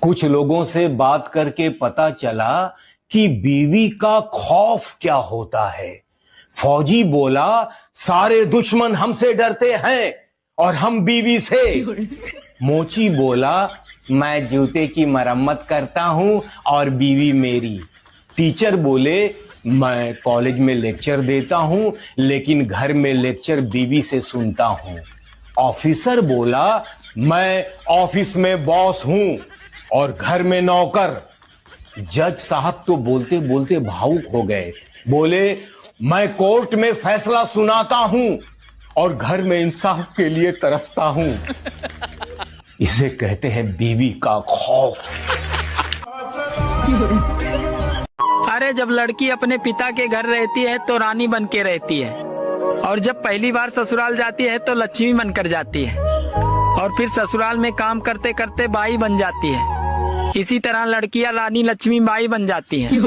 कुछ लोगों से बात करके पता चला कि बीवी का खौफ क्या होता है। फौजी बोला, सारे दुश्मन हमसे डरते हैं और हम बीवी से। मोची बोला, मैं जूते की मरम्मत करता हूं और बीवी मेरी। टीचर बोले, मैं कॉलेज में लेक्चर देता हूं लेकिन घर में लेक्चर बीवी से सुनता हूं। ऑफिसर बोला, मैं ऑफिस में बॉस हूं और घर में नौकर। जज साहब तो बोलते बोलते भावुक हो गए। बोले, मैं कोर्ट में फैसला सुनाता हूं और घर में इंसाफ के लिए तरसता हूं। इसे कहते हैं बीवी का खौफ। अरे जब लड़की अपने पिता के घर रहती है तो रानी बन के रहती है, और जब पहली बार ससुराल जाती है तो लक्ष्मी बनकर जाती है, और फिर ससुराल में काम करते करते बाई बन जाती है। इसी तरह लड़कियां रानी लक्ष्मी बाई बन जाती हैं,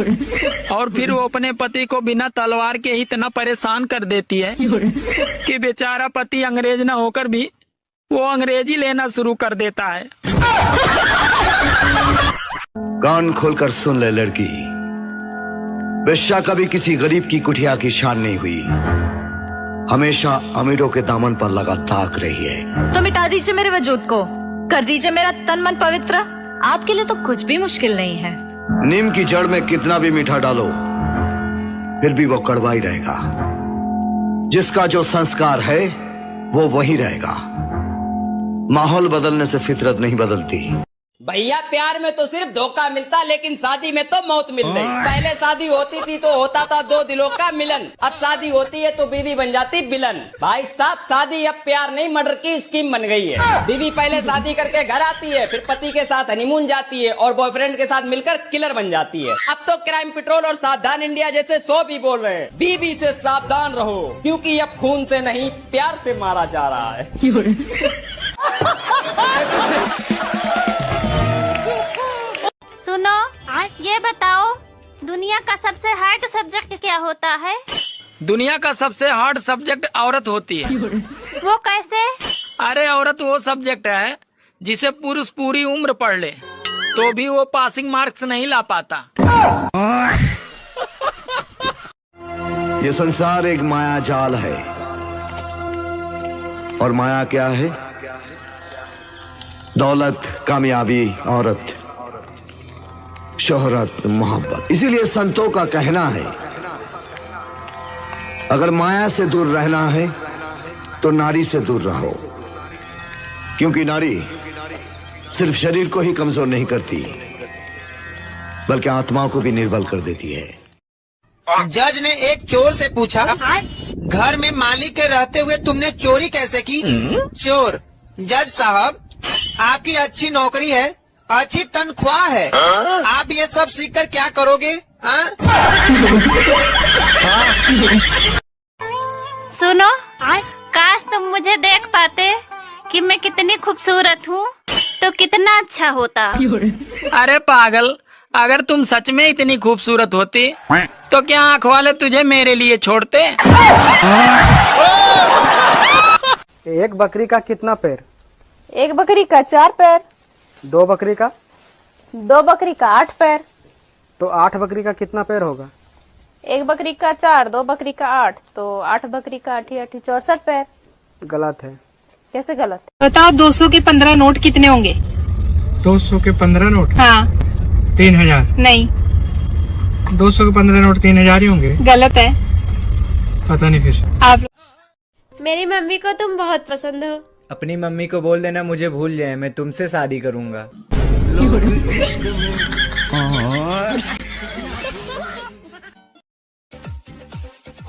और फिर वो अपने पति को बिना तलवार के ही इतना परेशान कर देती है कि बेचारा पति अंग्रेज न होकर भी वो अंग्रेजी लेना शुरू कर देता है। कान खोलकर सुन ले लड़की, वेश्या कभी किसी गरीब की कुटिया की शान नहीं हुई, हमेशा अमीरों के दामन पर लगा ताक रही है। तो मिटा दीजिए मेरे वजूद को, कर दीजिए मेरा तन मन पवित्र। आपके लिए तो कुछ भी मुश्किल नहीं है। नीम की जड़ में कितना भी मीठा डालो फिर भी वो कड़वा ही रहेगा। जिसका जो संस्कार है वो वही रहेगा। माहौल बदलने से फितरत नहीं बदलती। भैया प्यार में तो सिर्फ धोखा मिलता, लेकिन शादी में तो मौत मिल रही। पहले शादी होती थी तो होता था दो दिलों का मिलन, अब शादी होती है तो बीवी बन जाती विलन। भाई साहब, शादी अब प्यार नहीं मर्डर की स्कीम बन गई है। बीवी पहले शादी करके घर आती है, फिर पति के साथ हनीमून जाती है और बॉयफ्रेंड के साथ मिलकर किलर बन जाती है। अब तो क्राइम पेट्रोल और सावधान इंडिया जैसे शो भी बोल रहे हैं, बीवी से सावधान रहो क्योंकि अब खून से नहीं प्यार से मारा जा रहा है। सुनो, ये बताओ दुनिया का सबसे हार्ड सब्जेक्ट क्या होता है? दुनिया का सबसे हार्ड सब्जेक्ट औरत होती है। वो कैसे? अरे औरत वो सब्जेक्ट है जिसे पुरुष पूरी उम्र पढ़ ले तो भी वो पासिंग मार्क्स नहीं ला पाता। ये संसार एक माया जाल है, और माया क्या है? दौलत, कामयाबी, औरत, शोहरत, मोहब्बत। इसीलिए संतों का कहना है, अगर माया से दूर रहना है तो नारी से दूर रहो, क्योंकि नारी सिर्फ शरीर को ही कमजोर नहीं करती बल्कि आत्मा को भी निर्बल कर देती है। जज ने एक चोर से पूछा, घर में मालिक के रहते हुए तुमने चोरी कैसे की? चोर, जज साहब, आपकी अच्छी नौकरी है, अच्छी तनख्वाह है, आप ये सब सीखकर क्या करोगे? सुनो, काश तुम मुझे देख पाते कि मैं कितनी खूबसूरत हूँ तो कितना अच्छा होता। अरे पागल, अगर तुम सच में इतनी खूबसूरत होती तो क्या आँख वाले तुझे मेरे लिए छोड़ते? एक बकरी का कितना पैर? एक बकरी का 4 पैर। दो बकरी का? 2 बकरी का 8 पैर। तो 8 बकरी का कितना पैर होगा? एक बकरी का 4, 2 बकरी का 8, तो 8 बकरी का 8 64 पैर। गलत है। कैसे गलत? बताओ 200 के 15 नोट कितने होंगे? 200 के 15 नोट? हाँ। 3000। नहीं। 200 के 15 नोट 3000 ही होंगे? गलत है। पता नहीं फिर। आप मेरी मम्मी को तुम बहुत पसंद हो। अपनी मम्मी को बोल देना मुझे भूल जाए, मैं तुमसे शादी करूंगा।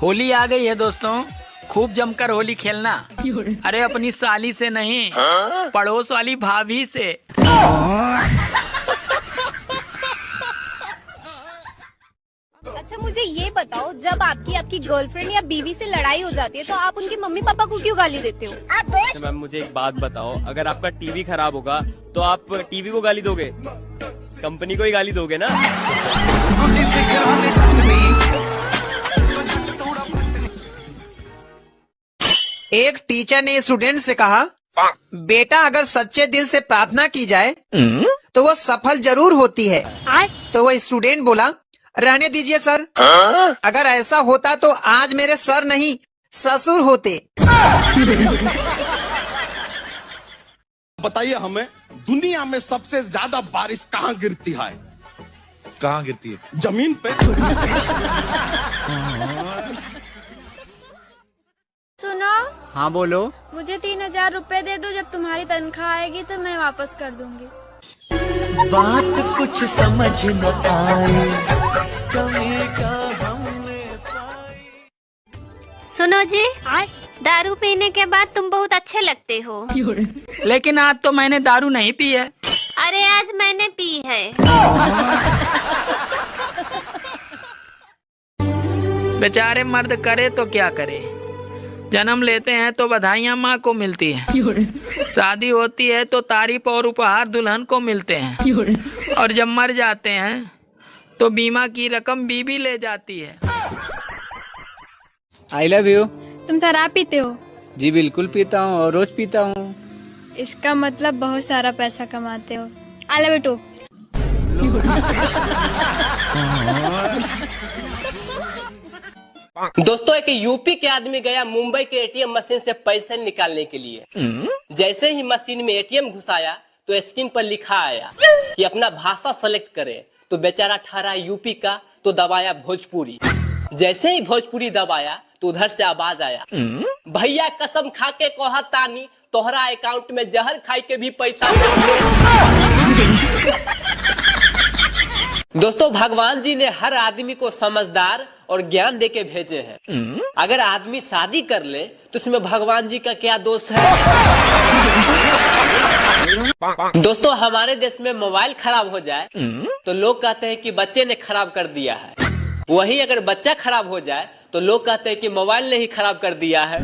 होली आ गई है दोस्तों, खूब जमकर होली खेलना। अरे अपनी साली से नहीं, पड़ोस वाली भाभी से। अच्छा मुझे ये बताओ, जब आपकी गर्लफ्रेंड या बीवी से लड़ाई हो जाती है तो आप उनके मम्मी पापा को क्यों गाली देते हो? मैम मुझे एक बात बताओ, अगर आपका टीवी खराब होगा तो आप टीवी को गाली दोगे? कंपनी को ही गाली दोगे ना? एक टीचर ने स्टूडेंट से कहा, बेटा अगर सच्चे दिल से प्रार्थना की जाए तो वो सफल जरूर होती है। तो वो स्टूडेंट बोला, रहने दीजिए सर, अगर ऐसा होता तो आज मेरे सर नहीं ससुर होते। बताइए हमें, दुनिया में सबसे ज्यादा बारिश कहाँ गिरती है? कहाँ गिरती है? जमीन पे। सुनो। हाँ बोलो। मुझे 3000 रुपए दे दो, जब तुम्हारी तनख्वाह आएगी तो मैं वापस कर दूंगी। बात कुछ समझ न आई, कमी का हमने पाई। सुनो जी, दारू पीने के बाद तुम बहुत अच्छे लगते हो। लेकिन आज तो मैंने दारू नहीं पी है। अरे आज मैंने पी है। बेचारे मर्द करे तो क्या करे, जन्म लेते हैं तो बधाइयाँ माँ को मिलती हैं, शादी होती है तो तारीफ और उपहार दुल्हन को मिलते हैं, और जब मर जाते हैं तो बीमा की रकम बीवी ले जाती है। आई लव यू। तुम शराब पीते हो? जी बिल्कुल पीता हूँ और रोज पीता हूँ। इसका मतलब बहुत सारा पैसा कमाते हो। I love you too. दोस्तों, एक यूपी के आदमी गया मुंबई के एटीएम मशीन से पैसे निकालने के लिए। जैसे ही मशीन में एटीएम घुसाया तो स्क्रीन पर लिखा आया कि अपना भाषा सेलेक्ट करे, तो बेचारा ठहरा यूपी का तो दबाया भोजपुरी। जैसे ही भोजपुरी दबाया तो उधर से आवाज आया, भैया कसम खा के कहा तानी, तोहरा अकाउंट में जहर खाई के भी पैसा। दोस्तों, भगवान जी ने हर आदमी को समझदार और ज्ञान देके भेजे हैं। अगर आदमी शादी कर ले तो उसमें भगवान जी का क्या दोष है? दोस्तों, हमारे देश में मोबाइल खराब हो जाए तो लोग कहते हैं कि बच्चे ने खराब कर दिया है। वहीं अगर बच्चा खराब हो जाए तो लोग कहते हैं कि मोबाइल ने ही खराब कर दिया है।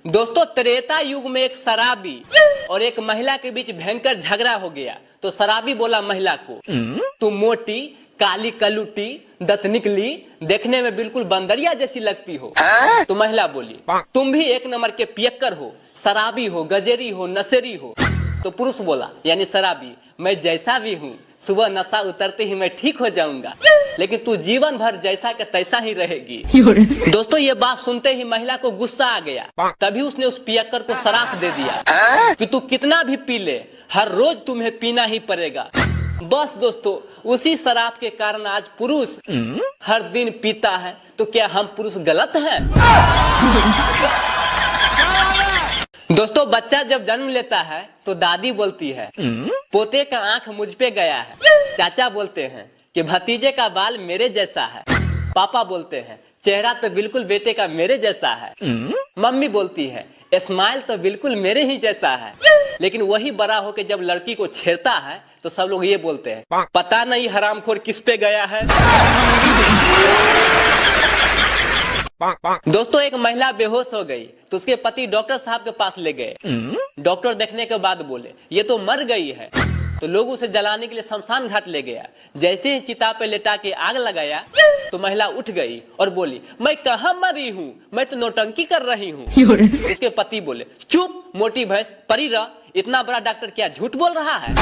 दोस्तों, त्रेता युग में एक शराबी और एक महिला के बीच भयंकर झगड़ा हो गया। तो शराबी बोला महिला को, तुम मोटी, काली कलूटी, दंत निकली, देखने में बिल्कुल बंदरिया जैसी लगती हो। तो महिला बोली, तुम भी एक नंबर के पियक्कर हो, शराबी हो, गजेरी हो, नशेरी हो। तो पुरुष बोला यानी शराबी, मैं जैसा भी हूँ, सुबह नशा उतरते ही मैं ठीक हो जाऊंगा, लेकिन तू जीवन भर जैसा के तैसा ही रहेगी। दोस्तों, ये बात सुनते ही महिला को गुस्सा आ गया। तभी उसने उस पियक्कर को शराप दे दिया कि तू कितना भी पी ले, हर रोज तुम्हें पीना ही पड़ेगा। बस दोस्तों, उसी शराब के कारण आज पुरुष हर दिन पीता है। तो क्या हम पुरुष गलत हैं? दोस्तों, बच्चा जब जन्म लेता है तो दादी बोलती है, पोते का आंख मुझ पे गया है। चाचा बोलते हैं कि भतीजे का बाल मेरे जैसा है। पापा बोलते हैं, चेहरा तो बिल्कुल बेटे का मेरे जैसा है। मम्मी बोलती है, स्माइल तो बिल्कुल मेरे ही जैसा है। लेकिन वही बड़ा होकर जब लड़की को छेड़ता है तो सब लोग ये बोलते हैं, पता नहीं हरामखोर किस पे गया है। दोस्तों, एक महिला बेहोश हो गई तो उसके पति डॉक्टर साहब के पास ले गए। डॉक्टर देखने के बाद बोले, ये तो मर गई है। तो लोग उसे जलाने के लिए शमशान घाट ले गया। जैसे ही चिता पे लेटा के आग लगाया तो महिला उठ गई और बोली, मैं कहाँ मरी हूँ, मैं तो नौटंकी कर रही हूँ। उसके पति बोले, चुप मोटी भैंस, परी रह, इतना बड़ा डॉक्टर क्या झूठ बोल रहा है?